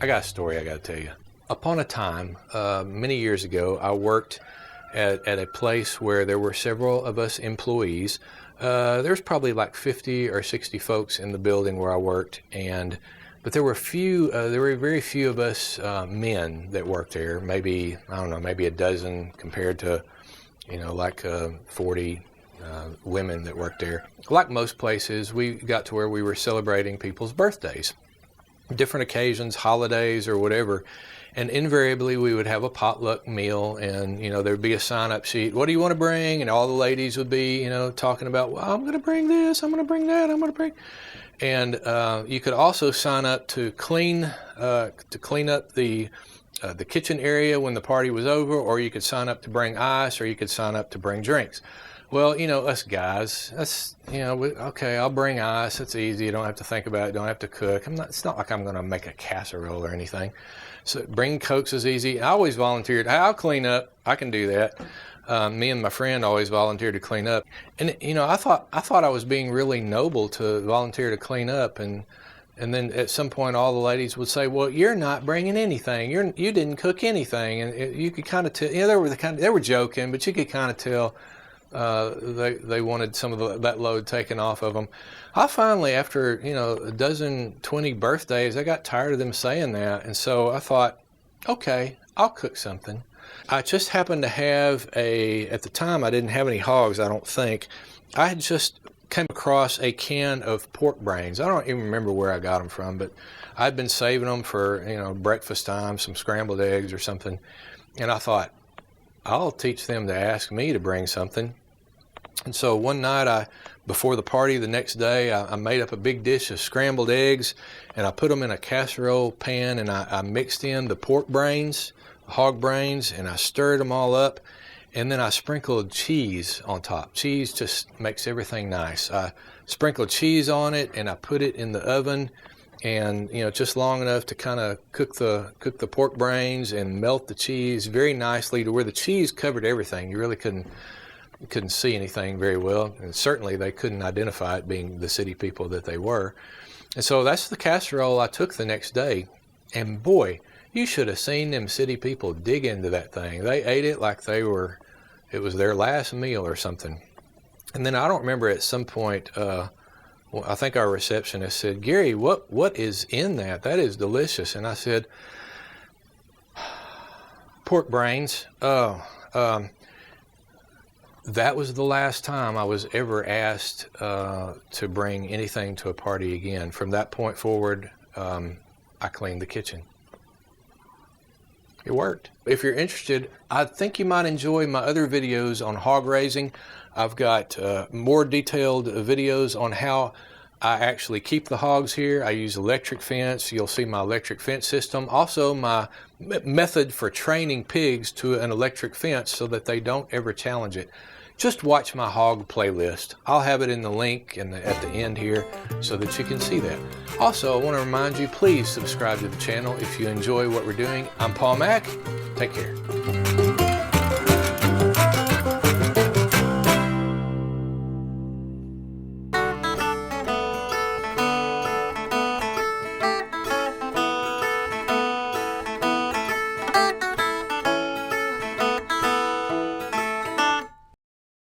I got a story I got to tell you. Upon a time, many years ago, I worked at a place where there were several of us employees. There's probably like 50 or 60 folks in the building where I worked, but there were very few of us men that worked there. Maybe, I don't know, maybe a dozen compared to, like 40 women that worked there. Like most places, we got to where we were celebrating people's birthdays, different occasions, holidays, or whatever. And invariably, we would have a potluck meal, and there'd be a sign-up sheet. What do you want to bring? And all the ladies would be, talking about, well, I'm going to bring this, I'm going to bring that, I'm going to bring. And you could also sign up to clean up the kitchen area when the party was over, or you could sign up to bring ice, or you could sign up to bring drinks. Well, us guys, that's, okay, I'll bring ice. It's easy. You don't have to think about it. Don't have to cook. It's not like I'm going to make a casserole or anything. So bringing Cokes is easy. I always volunteered. Hey, I'll clean up. I can do that. Me and my friend always volunteered to clean up. And, I thought I was being really noble to volunteer to clean up. And then at some point, all the ladies would say, well, you're not bringing anything. You didn't cook anything. And you could kind of tell, they were joking, but you could kind of tell they wanted some of that load taken off of them. I finally, after a dozen, 20 birthdays, I got tired of them saying that, and so I thought, okay, I'll cook something. I just happened to have at the time I didn't have any hogs, I don't think. I had just came across a can of pork brains. I don't even remember where I got them from, but I'd been saving them for breakfast time, some scrambled eggs or something, and I thought, I'll teach them to ask me to bring something. And so one night, before the party the next day, I made up a big dish of scrambled eggs, and I put them in a casserole pan, and I mixed in the pork brains, hog brains, and I stirred them all up, and then I sprinkled cheese on top. Cheese just makes everything nice. I sprinkled cheese on it, and I put it in the oven, and just long enough to kind of cook the pork brains and melt the cheese very nicely to where the cheese covered everything. You really couldn't see anything very well, and certainly they couldn't identify it, being the city people that they were. And so that's the casserole I took the next day, and boy, you should have seen them city people dig into that thing. They ate it like it was their last meal or something. And then I don't remember, at some point, I think our receptionist said, Gary, what is in that? That is delicious. And I said, pork brains. That was the last time I was ever asked to bring anything to a party again. From that point forward, I cleaned the kitchen. It worked. If you're interested, I think you might enjoy my other videos on hog raising. I've got more detailed videos on how I actually keep the hogs here. I use electric fence. You'll see my electric fence system. Also, my method for training pigs to an electric fence so that they don't ever challenge it. Just watch my hog playlist. I'll have it in the link at the end here so that you can see that. Also, I want to remind you, please subscribe to the channel if you enjoy what we're doing. I'm Paul Mack. Take care.